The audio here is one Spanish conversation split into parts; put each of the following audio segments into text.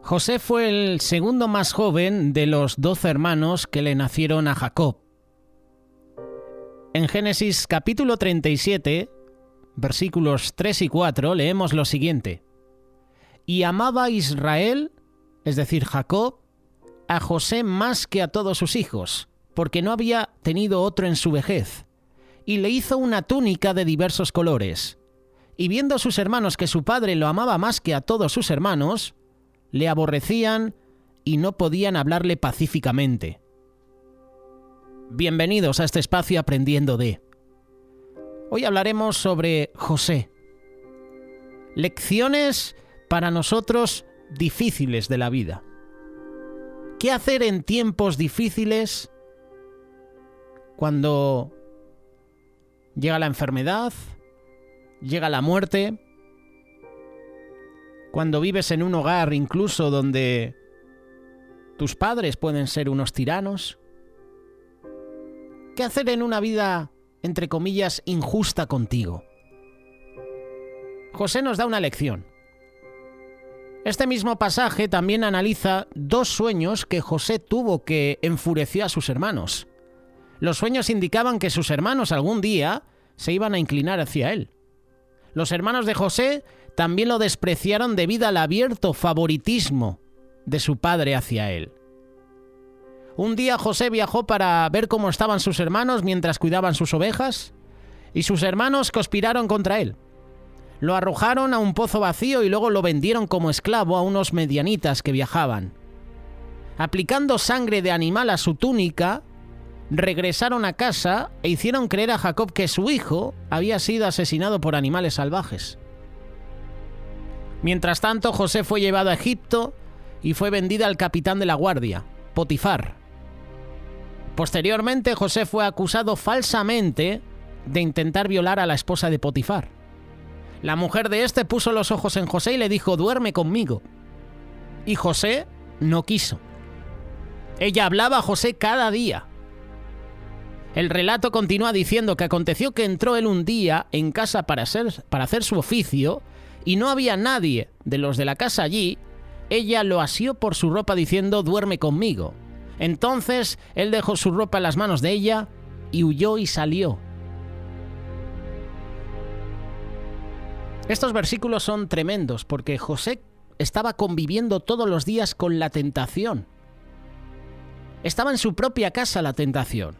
José fue el segundo más joven de los 12 hermanos que le nacieron a Jacob. En Génesis capítulo 37, versículos 3 y 4, leemos lo siguiente. Y amaba Israel, es decir, Jacob, a José más que a todos sus hijos, porque no había tenido otro en su vejez, y le hizo una túnica de diversos colores. Y viendo sus hermanos que su padre lo amaba más que a todos sus hermanos, le aborrecían y no podían hablarle pacíficamente. Bienvenidos a este espacio Aprendiendo de. Hoy hablaremos sobre José. Lecciones para nosotros difíciles de la vida. ¿Qué hacer en tiempos difíciles cuando llega la enfermedad, llega la muerte? Cuando vives en un hogar incluso donde tus padres pueden ser unos tiranos. ¿Qué hacer en una vida, entre comillas, injusta contigo? José nos da una lección. Este mismo pasaje también analiza dos sueños que José tuvo que enfureció a sus hermanos. Los sueños indicaban que sus hermanos algún día se iban a inclinar hacia él. Los hermanos de José también lo despreciaron debido al abierto favoritismo de su padre hacia él. Un día José viajó para ver cómo estaban sus hermanos mientras cuidaban sus ovejas, y sus hermanos conspiraron contra él. Lo arrojaron a un pozo vacío y luego lo vendieron como esclavo a unos medianitas que viajaban. Aplicando sangre de animal a su túnica, regresaron a casa e hicieron creer a Jacob que su hijo había sido asesinado por animales salvajes. Mientras tanto, José fue llevado a Egipto y fue vendido al capitán de la guardia, Potifar. Posteriormente, José fue acusado falsamente de intentar violar a la esposa de Potifar. La mujer de este puso los ojos en José y le dijo: «Duerme conmigo». Y José no quiso. Ella hablaba a José cada día. El relato continúa diciendo que aconteció que entró él un día en casa para hacer su oficio y no había nadie de los de la casa allí. Ella lo asió por su ropa diciendo: «Duerme conmigo». Entonces él dejó su ropa en las manos de ella y huyó y salió. Estos versículos son tremendos porque José estaba conviviendo todos los días con la tentación. Estaba en su propia casa la tentación.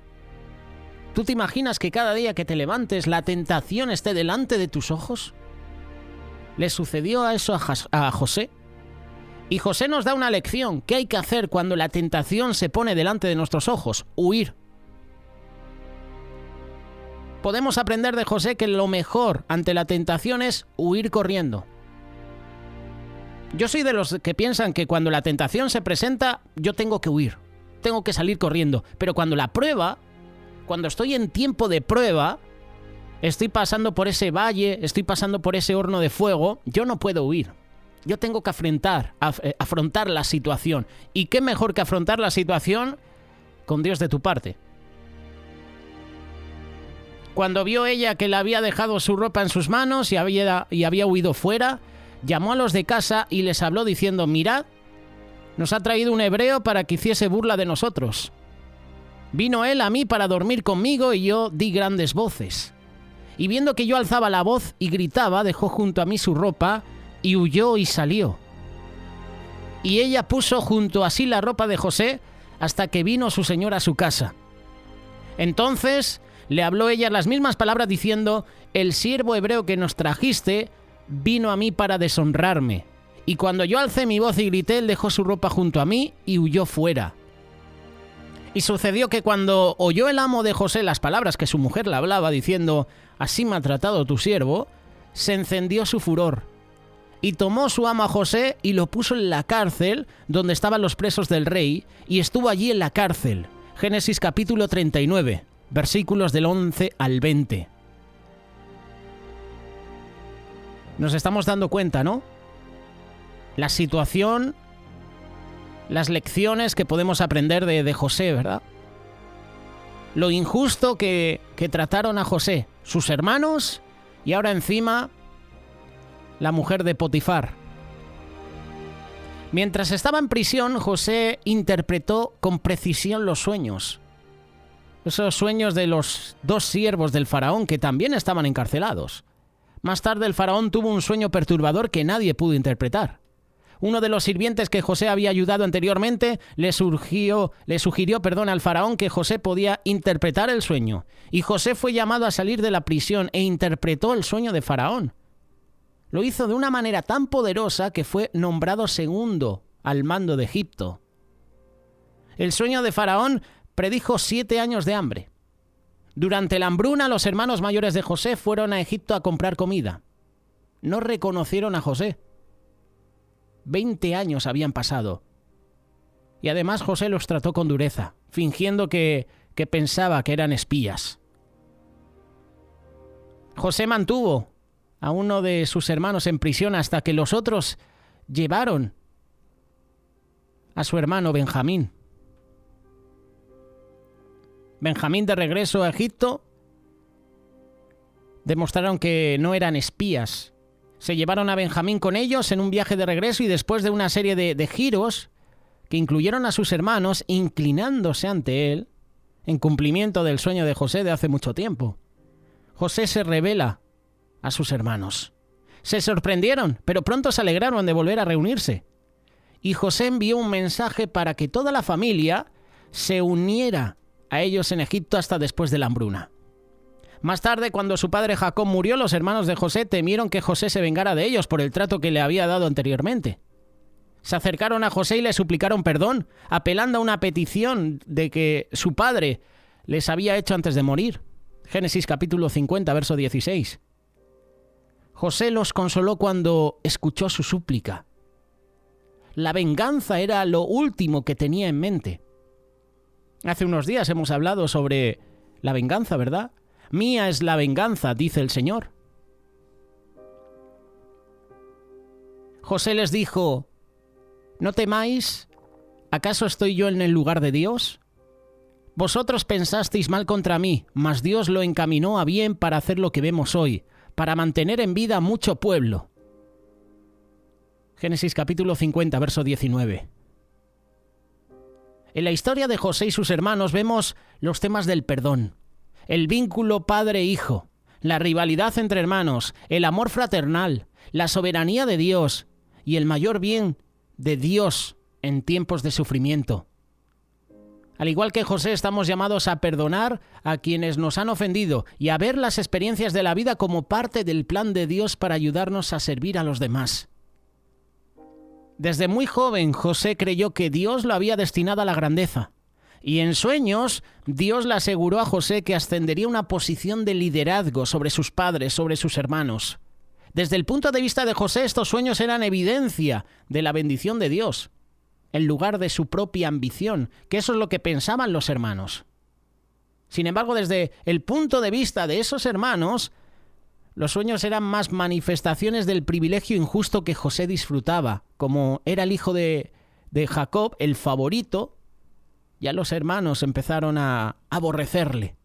¿Tú te imaginas que cada día que te levantes la tentación esté delante de tus ojos? ¿Le sucedió a eso a José? Y José nos da una lección. ¿Qué hay que hacer cuando la tentación se pone delante de nuestros ojos? Huir. Podemos aprender de José que lo mejor ante la tentación es huir corriendo. Yo soy de los que piensan que cuando la tentación se presenta, yo tengo que huir. Tengo que salir corriendo. Pero cuando estoy en tiempo de prueba, estoy pasando por ese valle, estoy pasando por ese horno de fuego, yo no puedo huir. Yo tengo que afrontar la situación. ¿Y qué mejor que afrontar la situación con Dios de tu parte? Cuando vio ella que le había dejado su ropa en sus manos y había huido fuera, llamó a los de casa y les habló diciendo: «Mirad, nos ha traído un hebreo para que hiciese burla de nosotros. Vino él a mí para dormir conmigo y yo di grandes voces. Y viendo que yo alzaba la voz y gritaba, dejó junto a mí su ropa y huyó y salió. Y ella puso junto a sí la ropa de José hasta que vino su señor a su casa. Entonces le habló ella las mismas palabras diciendo: «El siervo hebreo que nos trajiste vino a mí para deshonrarme. Y cuando yo alcé mi voz y grité, él dejó su ropa junto a mí y huyó fuera». Y sucedió que cuando oyó el amo de José las palabras que su mujer le hablaba diciendo: «Así me ha tratado tu siervo», se encendió su furor. Y tomó su amo a José y lo puso en la cárcel donde estaban los presos del rey, y estuvo allí en la cárcel. Génesis capítulo 39, versículos del 11 al 20. Nos estamos dando cuenta, ¿no? La situación, las lecciones que podemos aprender de José, ¿verdad? Lo injusto que trataron a José, sus hermanos, y ahora encima la mujer de Potifar. Mientras estaba en prisión, José interpretó con precisión los sueños. Esos sueños de los 2 siervos del faraón que también estaban encarcelados. Más tarde el faraón tuvo un sueño perturbador que nadie pudo interpretar. Uno de los sirvientes que José había ayudado anteriormente le sugirió al faraón que José podía interpretar el sueño. Y José fue llamado a salir de la prisión e interpretó el sueño de faraón. Lo hizo de una manera tan poderosa que fue nombrado segundo al mando de Egipto. El sueño de faraón predijo 7 años de hambre. Durante la hambruna, los hermanos mayores de José fueron a Egipto a comprar comida. No reconocieron a José. 20 años habían pasado. Y además José los trató con dureza, fingiendo que pensaba que eran espías. José mantuvo a uno de sus hermanos en prisión hasta que los otros llevaron a su hermano Benjamín. Benjamín, de regreso a Egipto, demostraron que no eran espías. Se llevaron a Benjamín con ellos en un viaje de regreso y después de una serie de giros que incluyeron a sus hermanos inclinándose ante él, en cumplimiento del sueño de José de hace mucho tiempo, José se revela a sus hermanos. Se sorprendieron, pero pronto se alegraron de volver a reunirse. Y José envió un mensaje para que toda la familia se uniera a ellos en Egipto hasta después de la hambruna. Más tarde, cuando su padre Jacob murió, los hermanos de José temieron que José se vengara de ellos por el trato que le había dado anteriormente. Se acercaron a José y le suplicaron perdón, apelando a una petición de que su padre les había hecho antes de morir. Génesis capítulo 50, verso 16. José los consoló cuando escuchó su súplica. La venganza era lo último que tenía en mente. Hace unos días hemos hablado sobre la venganza, ¿verdad? Mía es la venganza, dice el Señor. José les dijo: ¿no temáis? ¿Acaso estoy yo en el lugar de Dios? Vosotros pensasteis mal contra mí, mas Dios lo encaminó a bien para hacer lo que vemos hoy, para mantener en vida mucho pueblo. Génesis capítulo 50, verso 19. En la historia de José y sus hermanos vemos los temas del perdón, el vínculo padre-hijo, la rivalidad entre hermanos, el amor fraternal, la soberanía de Dios y el mayor bien de Dios en tiempos de sufrimiento. Al igual que José, estamos llamados a perdonar a quienes nos han ofendido y a ver las experiencias de la vida como parte del plan de Dios para ayudarnos a servir a los demás. Desde muy joven, José creyó que Dios lo había destinado a la grandeza. Y en sueños, Dios le aseguró a José que ascendería a una posición de liderazgo sobre sus padres, sobre sus hermanos. Desde el punto de vista de José, estos sueños eran evidencia de la bendición de Dios, en lugar de su propia ambición, que eso es lo que pensaban los hermanos. Sin embargo, desde el punto de vista de esos hermanos, los sueños eran más manifestaciones del privilegio injusto que José disfrutaba. Como era el hijo de Jacob, el favorito, ya los hermanos empezaron a aborrecerle.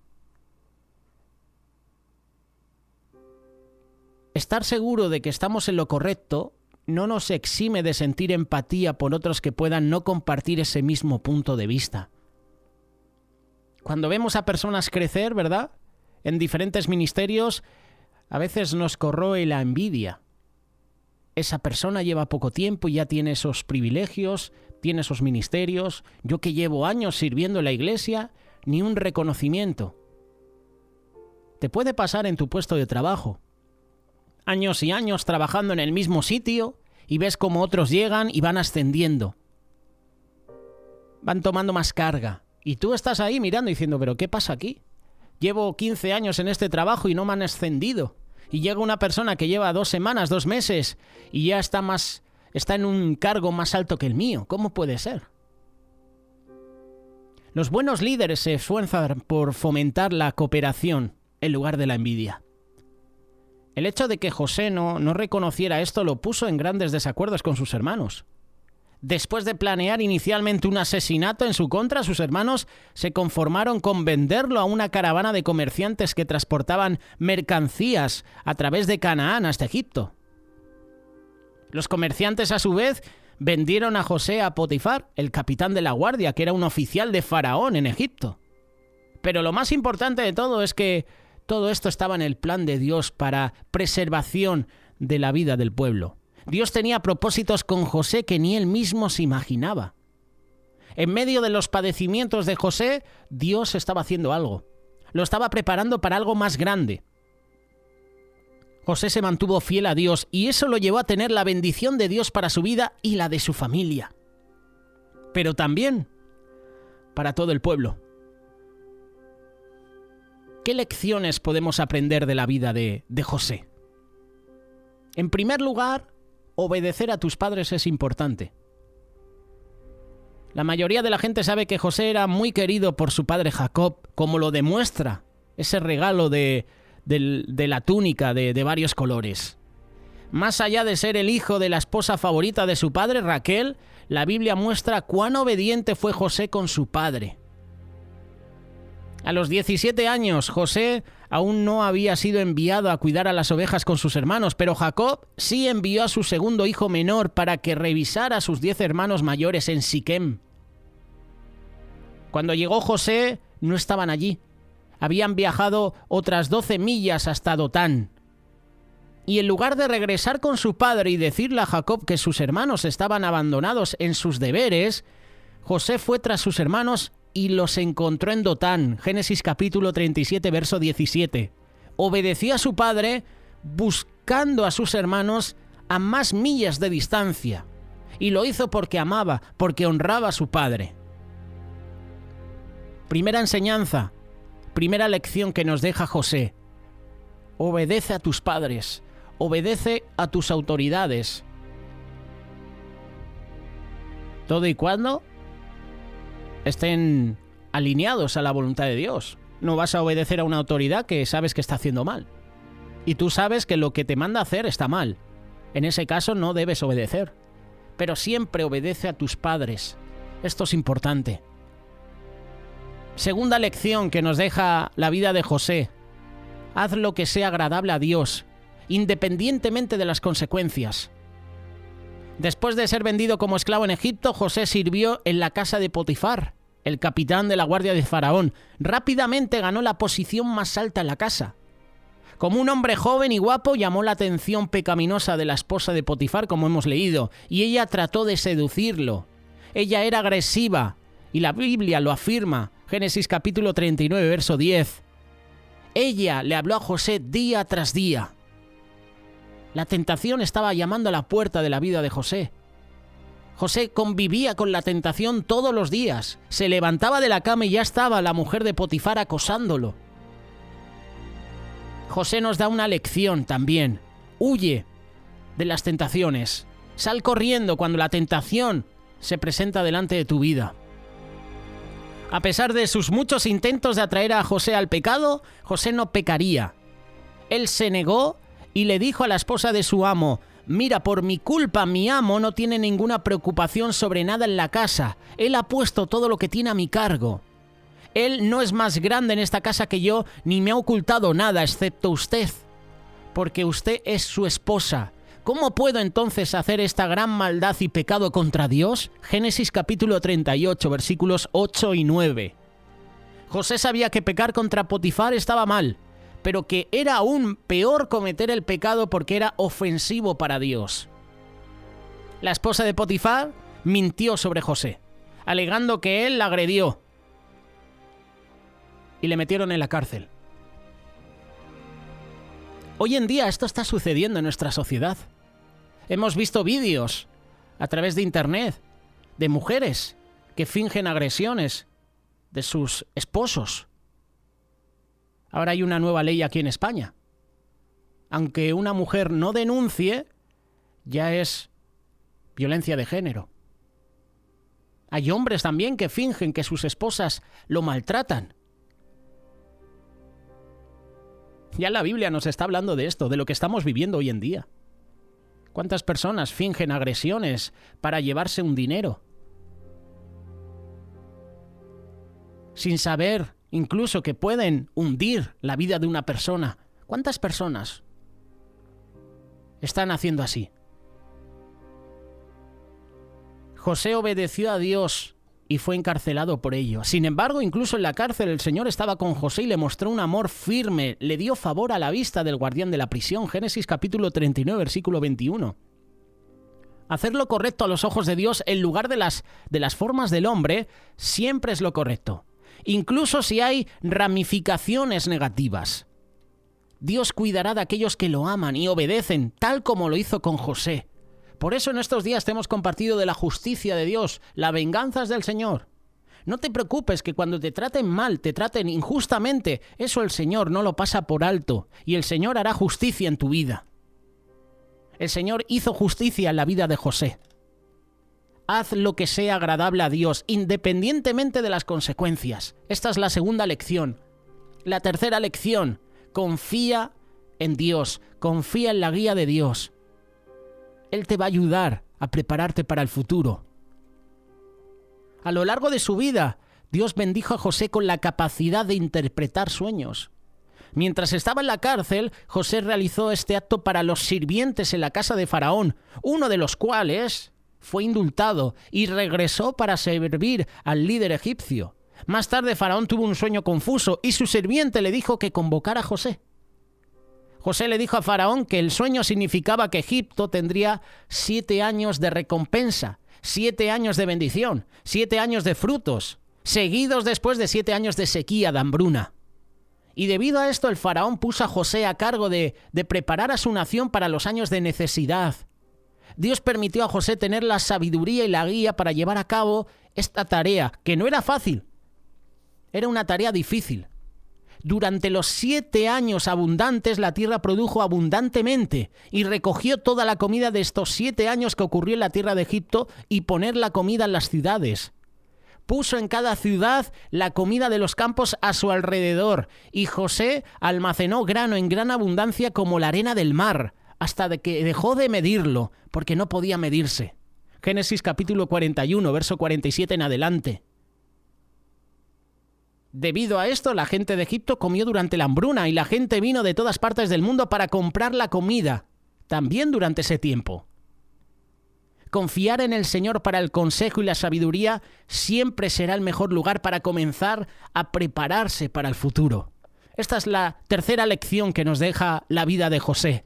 Estar seguro de que estamos en lo correcto no nos exime de sentir empatía por otros que puedan no compartir ese mismo punto de vista. Cuando vemos a personas crecer, ¿verdad?, en diferentes ministerios, a veces nos corroe la envidia. Esa persona lleva poco tiempo y ya tiene esos privilegios, tiene esos ministerios. Yo que llevo años sirviendo en la iglesia, ni un reconocimiento. Te puede pasar en tu puesto de trabajo. Años y años trabajando en el mismo sitio y ves cómo otros llegan y van ascendiendo. Van tomando más carga. Y tú estás ahí mirando y diciendo, ¿pero qué pasa aquí? Llevo 15 años en este trabajo y no me han ascendido. Y llega una persona que lleva 2 semanas, 2 meses y ya está en un cargo más alto que el mío. ¿Cómo puede ser? Los buenos líderes se esfuerzan por fomentar la cooperación en lugar de la envidia. El hecho de que José no reconociera esto lo puso en grandes desacuerdos con sus hermanos. Después de planear inicialmente un asesinato en su contra, sus hermanos se conformaron con venderlo a una caravana de comerciantes que transportaban mercancías a través de Canaán hasta Egipto. Los comerciantes, a su vez, vendieron a José a Potifar, el capitán de la guardia, que era un oficial de Faraón en Egipto. Pero lo más importante de todo es que todo esto estaba en el plan de Dios para preservación de la vida del pueblo. Dios tenía propósitos con José que ni él mismo se imaginaba. En medio de los padecimientos de José, Dios estaba haciendo algo. Lo estaba preparando para algo más grande. José se mantuvo fiel a Dios y eso lo llevó a tener la bendición de Dios para su vida y la de su familia. Pero también para todo el pueblo. ¿Qué lecciones podemos aprender de la vida de José? En primer lugar, obedecer a tus padres es importante. La mayoría de la gente sabe que José era muy querido por su padre Jacob, como lo demuestra ese regalo de la túnica de varios colores. Más allá de ser el hijo de la esposa favorita de su padre, Raquel, la Biblia muestra cuán obediente fue José con su padre. A los 17 años, José aún no había sido enviado a cuidar a las ovejas con sus hermanos, pero Jacob sí envió a su segundo hijo menor para que revisara a sus 10 hermanos mayores en Siquem. Cuando llegó José, no estaban allí. Habían viajado otras 12 millas hasta Dotán. Y en lugar de regresar con su padre y decirle a Jacob que sus hermanos estaban abandonados en sus deberes, José fue tras sus hermanos y los encontró en Dotán. Génesis capítulo 37, verso 17. Obedeció a su padre buscando a sus hermanos a más millas de distancia. Y lo hizo porque amaba, porque honraba a su padre. Primera enseñanza, primera lección que nos deja José. Obedece a tus padres, obedece a tus autoridades. Todo y cuando estén alineados a la voluntad de Dios. No vas a obedecer a una autoridad que sabes que está haciendo mal. Y tú sabes que lo que te manda hacer está mal. En ese caso no debes obedecer. Pero siempre obedece a tus padres. Esto es importante. Segunda lección que nos deja la vida de José. Haz lo que sea agradable a Dios, independientemente de las consecuencias. Después de ser vendido como esclavo en Egipto, José sirvió en la casa de Potifar, el capitán de la guardia de Faraón. Rápidamente ganó la posición más alta en la casa. Como un hombre joven y guapo, llamó la atención pecaminosa de la esposa de Potifar, como hemos leído, y ella trató de seducirlo. Ella era agresiva, y la Biblia lo afirma. Génesis capítulo 39, verso 10. Ella le habló a José día tras día. La tentación estaba llamando a la puerta de la vida de José. José convivía con la tentación todos los días. Se levantaba de la cama y ya estaba la mujer de Potifar acosándolo. José nos da una lección también. Huye de las tentaciones. Sal corriendo cuando la tentación se presenta delante de tu vida. A pesar de sus muchos intentos de atraer a José al pecado, José no pecaría. Él se negó y le dijo a la esposa de su amo: mira, por mi culpa mi amo no tiene ninguna preocupación sobre nada en la casa. Él ha puesto todo lo que tiene a mi cargo. Él no es más grande en esta casa que yo, ni me ha ocultado nada excepto usted, porque usted es su esposa. ¿Cómo puedo entonces hacer esta gran maldad y pecado contra Dios? Génesis capítulo 38, versículos 8 y 9. José sabía que pecar contra Potifar estaba mal, pero que era aún peor cometer el pecado porque era ofensivo para Dios. La esposa de Potifar mintió sobre José, alegando que él la agredió, y le metieron en la cárcel. Hoy en día esto está sucediendo en nuestra sociedad. Hemos visto vídeos a través de internet de mujeres que fingen agresiones de sus esposos. Ahora hay una nueva ley aquí en España. Aunque una mujer no denuncie, ya es violencia de género. Hay hombres también que fingen que sus esposas lo maltratan. Ya la Biblia nos está hablando de esto, de lo que estamos viviendo hoy en día. ¿Cuántas personas fingen agresiones para llevarse un dinero? Sin saber incluso que pueden hundir la vida de una persona. ¿Cuántas personas están haciendo así? José obedeció a Dios y fue encarcelado por ello. Sin embargo, incluso en la cárcel el Señor estaba con José y le mostró un amor firme, le dio favor a la vista del guardián de la prisión. Génesis capítulo 39, versículo 21. Hacer lo correcto a los ojos de Dios en lugar de las formas del hombre siempre es lo correcto, incluso si hay ramificaciones negativas. Dios cuidará de aquellos que lo aman y obedecen, tal como lo hizo con José. Por eso en estos días te hemos compartido de la justicia de Dios, la venganza es del Señor. No te preocupes que cuando te traten mal, te traten injustamente, eso el Señor no lo pasa por alto y el Señor hará justicia en tu vida. El Señor hizo justicia en la vida de José. Haz lo que sea agradable a Dios, independientemente de las consecuencias. Esta es la segunda lección. La tercera lección, confía en Dios, confía en la guía de Dios. Él te va a ayudar a prepararte para el futuro. A lo largo de su vida, Dios bendijo a José con la capacidad de interpretar sueños. Mientras estaba en la cárcel, José realizó este acto para los sirvientes en la casa de Faraón, uno de los cuales fue indultado y regresó para servir al líder egipcio. Más tarde, Faraón tuvo un sueño confuso y su sirviente le dijo que convocara a José. José le dijo a Faraón que el sueño significaba que Egipto tendría 7 años de recompensa, 7 años de bendición, 7 años de frutos, seguidos después de 7 años de sequía, de hambruna. Y debido a esto, el faraón puso a José a cargo de preparar a su nación para los años de necesidad. Dios permitió a José tener la sabiduría y la guía para llevar a cabo esta tarea, que no era fácil. Era una tarea difícil. Durante los 7 años abundantes, la tierra produjo abundantemente y recogió toda la comida de estos 7 años que ocurrió en la tierra de Egipto y poner la comida en las ciudades. Puso en cada ciudad la comida de los campos a su alrededor y José almacenó grano en gran abundancia como la arena del mar, hasta de que dejó de medirlo, porque no podía medirse. Génesis capítulo 41, verso 47 en adelante. Debido a esto, la gente de Egipto comió durante la hambruna y la gente vino de todas partes del mundo para comprar la comida, también durante ese tiempo. Confiar en el Señor para el consejo y la sabiduría siempre será el mejor lugar para comenzar a prepararse para el futuro. Esta es la tercera lección que nos deja la vida de José.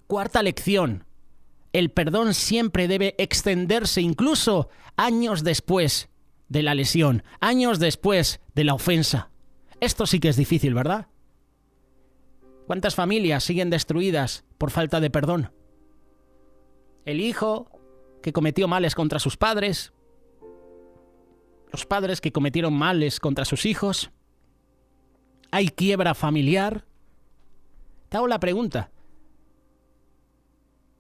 Cuarta lección. El perdón siempre debe extenderse incluso años después de la lesión, años después de la ofensa. Esto sí que es difícil, ¿verdad? ¿Cuántas familias siguen destruidas por falta de perdón? El hijo que cometió males contra sus padres, los padres que cometieron males contra sus hijos. ¿Hay quiebra familiar? Te hago la pregunta.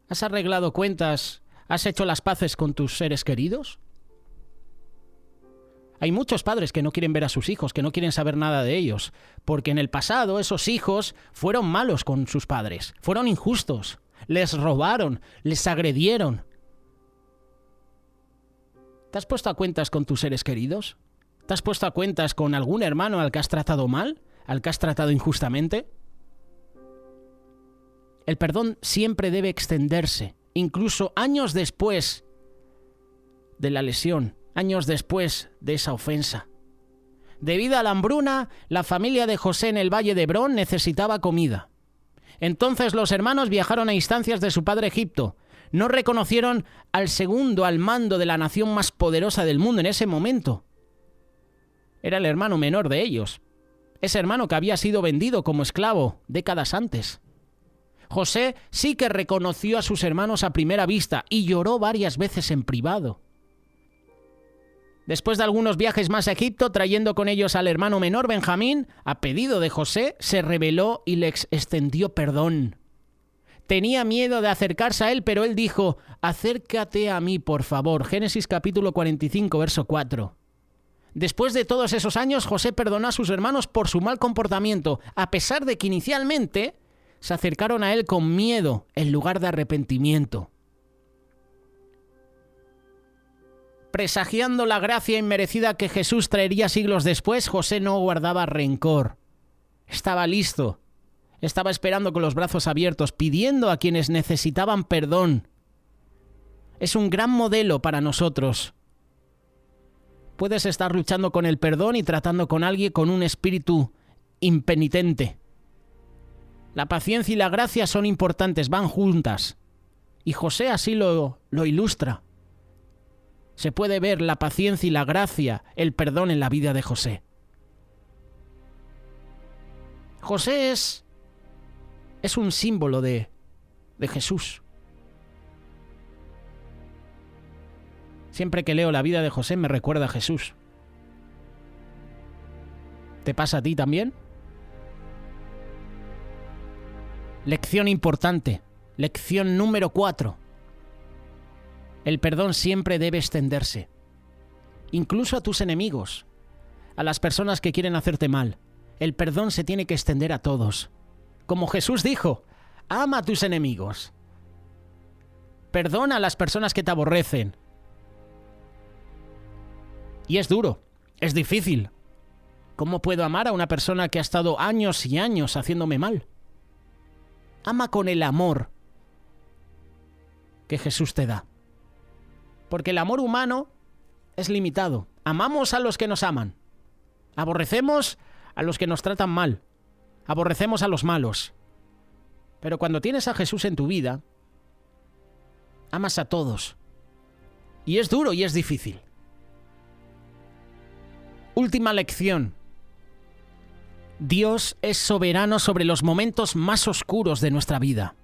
¿Has arreglado cuentas? ¿Has hecho las paces con tus seres queridos? Hay muchos padres que no quieren ver a sus hijos, que no quieren saber nada de ellos, porque en el pasado esos hijos fueron malos con sus padres, fueron injustos, les robaron, les agredieron. ¿Te has puesto a cuentas con tus seres queridos? ¿Te has puesto a cuentas con algún hermano al que has tratado mal, al que has tratado injustamente? El perdón siempre debe extenderse, incluso años después de la lesión, años después de esa ofensa. Debido a la hambruna, la familia de José en el valle de Hebrón necesitaba comida. Entonces los hermanos viajaron a instancias de su padre Egipto. No reconocieron al segundo al mando de la nación más poderosa del mundo en ese momento. Era el hermano menor de ellos. Ese hermano que había sido vendido como esclavo décadas antes. José sí que reconoció a sus hermanos a primera vista y lloró varias veces en privado. Después de algunos viajes más a Egipto, trayendo con ellos al hermano menor Benjamín, a pedido de José, se rebeló y le extendió perdón. Tenía miedo de acercarse a él, pero él dijo, acércate a mí, por favor. Génesis capítulo 45, verso 4. Después de todos esos años, José perdonó a sus hermanos por su mal comportamiento, a pesar de que inicialmente se acercaron a él con miedo en lugar de arrepentimiento. Presagiando la gracia inmerecida que Jesús traería siglos después, José no guardaba rencor. Estaba listo. Estaba esperando con los brazos abiertos, pidiendo a quienes necesitaban perdón. Es un gran modelo para nosotros. Puedes estar luchando con el perdón y tratando con alguien con un espíritu impenitente. La paciencia y la gracia son importantes, van juntas. Y José así lo ilustra. Se puede ver la paciencia y la gracia, el perdón en la vida de José. José es un símbolo de Jesús. Siempre que leo la vida de José me recuerda a Jesús. ¿Te pasa a ti también? Lección importante. Lección número 4. El perdón siempre debe extenderse. Incluso a tus enemigos, a las personas que quieren hacerte mal. El perdón se tiene que extender a todos. Como Jesús dijo, ama a tus enemigos. Perdona a las personas que te aborrecen. Y es duro, es difícil. ¿Cómo puedo amar a una persona que ha estado años y años haciéndome mal? Ama con el amor que Jesús te da. Porque el amor humano es limitado. Amamos a los que nos aman. Aborrecemos a los que nos tratan mal. Aborrecemos a los malos. Pero cuando tienes a Jesús en tu vida, amas a todos. Y es duro y es difícil. Última lección. Dios es soberano sobre los momentos más oscuros de nuestra vida.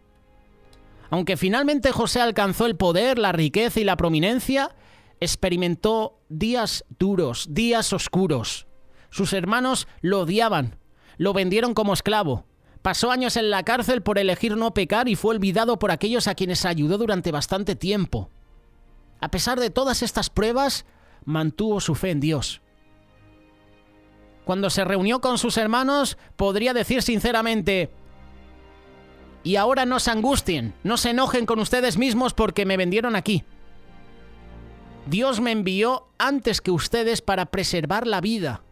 Aunque finalmente José alcanzó el poder, la riqueza y la prominencia, experimentó días duros, días oscuros. Sus hermanos lo odiaban, lo vendieron como esclavo. Pasó años en la cárcel por elegir no pecar y fue olvidado por aquellos a quienes ayudó durante bastante tiempo. A pesar de todas estas pruebas, mantuvo su fe en Dios. Cuando se reunió con sus hermanos, podría decir sinceramente: y ahora no se angustien, no se enojen con ustedes mismos porque me vendieron aquí. Dios me envió antes que ustedes para preservar la vida.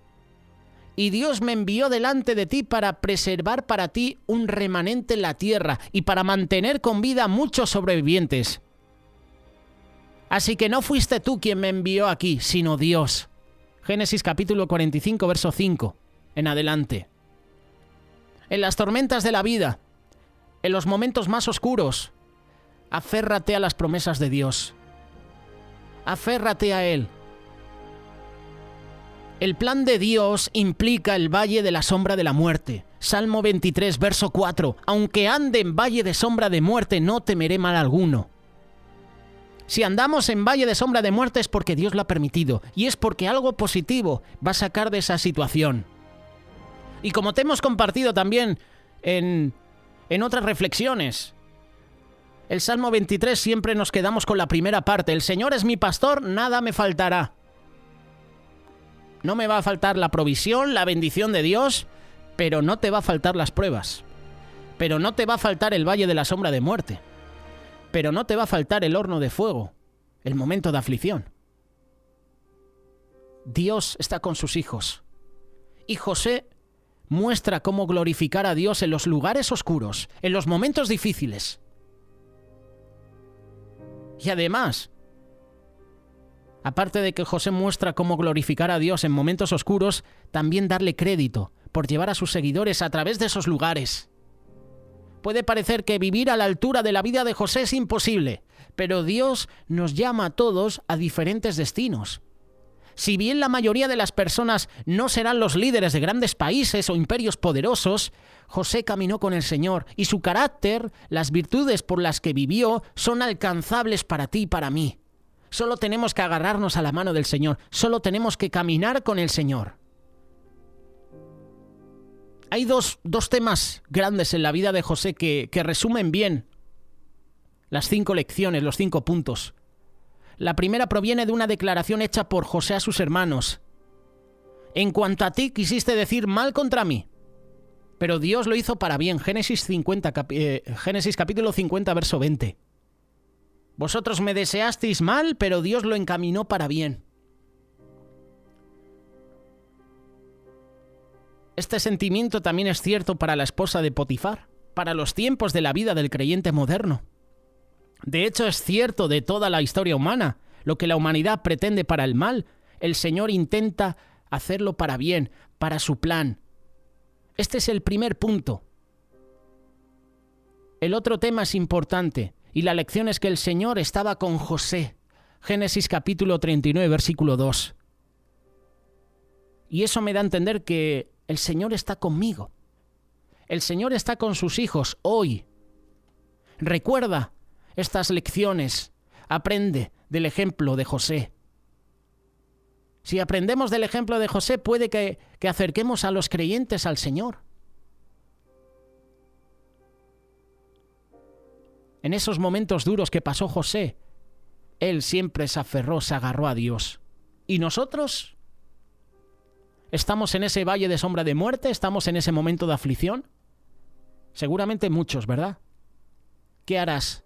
Y Dios me envió delante de ti para preservar para ti un remanente en la tierra y para mantener con vida a muchos sobrevivientes. Así que no fuiste tú quien me envió aquí, sino Dios. Génesis capítulo 45, verso 5, en adelante. En las tormentas de la vida, en los momentos más oscuros, aférrate a las promesas de Dios. Aférrate a Él. El plan de Dios implica el valle de la sombra de la muerte. Salmo 23, verso 4. Aunque ande en valle de sombra de muerte, no temeré mal alguno. Si andamos en valle de sombra de muerte es porque Dios lo ha permitido. Y es porque algo positivo va a sacar de esa situación. Y como te hemos compartido también en otras reflexiones, el Salmo 23 siempre nos quedamos con la primera parte. El Señor es mi pastor, nada me faltará. No me va a faltar la provisión, la bendición de Dios, pero no te va a faltar las pruebas. Pero no te va a faltar el valle de la sombra de muerte. Pero no te va a faltar el horno de fuego, el momento de aflicción. Dios está con sus hijos. Y José muestra cómo glorificar a Dios en los lugares oscuros, en los momentos difíciles. Y además, aparte de que José muestra cómo glorificar a Dios en momentos oscuros, también darle crédito por llevar a sus seguidores a través de esos lugares. Puede parecer que vivir a la altura de la vida de José es imposible, pero Dios nos llama a todos a diferentes destinos. Si bien la mayoría de las personas no serán los líderes de grandes países o imperios poderosos, José caminó con el Señor y su carácter, las virtudes por las que vivió, son alcanzables para ti y para mí. Solo tenemos que agarrarnos a la mano del Señor, solo tenemos que caminar con el Señor. Hay dos temas grandes en la vida de José que resumen bien las 5 lecciones, los 5 puntos. La primera proviene de una declaración hecha por José a sus hermanos. En cuanto a ti, quisiste decir mal contra mí, pero Dios lo hizo para bien. Génesis capítulo 50, verso 20. Vosotros me deseasteis mal, pero Dios lo encaminó para bien. Este sentimiento también es cierto para la esposa de Potifar, para los tiempos de la vida del creyente moderno. De hecho, es cierto de toda la historia humana. Lo que la humanidad pretende para el mal, el Señor intenta hacerlo para bien, para su plan. Este es el primer punto. El otro tema es importante, y la lección es que el Señor estaba con José. Génesis capítulo 39, versículo 2. Y eso me da a entender que el Señor está conmigo. El Señor está con sus hijos hoy. Recuerda estas lecciones. Aprende del ejemplo de José. Si aprendemos del ejemplo de José, puede que acerquemos a los creyentes al Señor. En esos momentos duros que pasó José, él siempre se aferró, se agarró a Dios. ¿Y nosotros? ¿Estamos en ese valle de sombra de muerte? ¿Estamos en ese momento de aflicción? Seguramente muchos, ¿verdad? ¿Qué harás?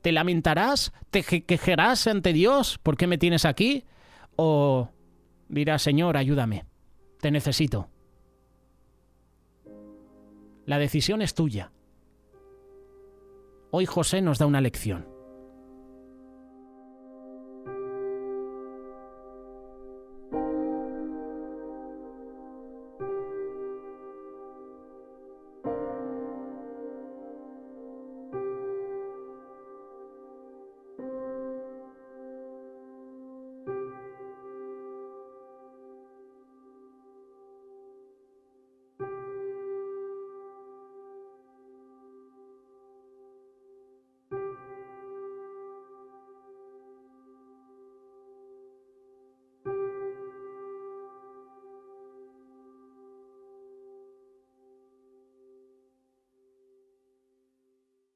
¿Te lamentarás? ¿Te quejarás ante Dios? ¿Por qué me tienes aquí? ¿O dirás, Señor, ayúdame, te necesito? La decisión es tuya. Hoy José nos da una lección.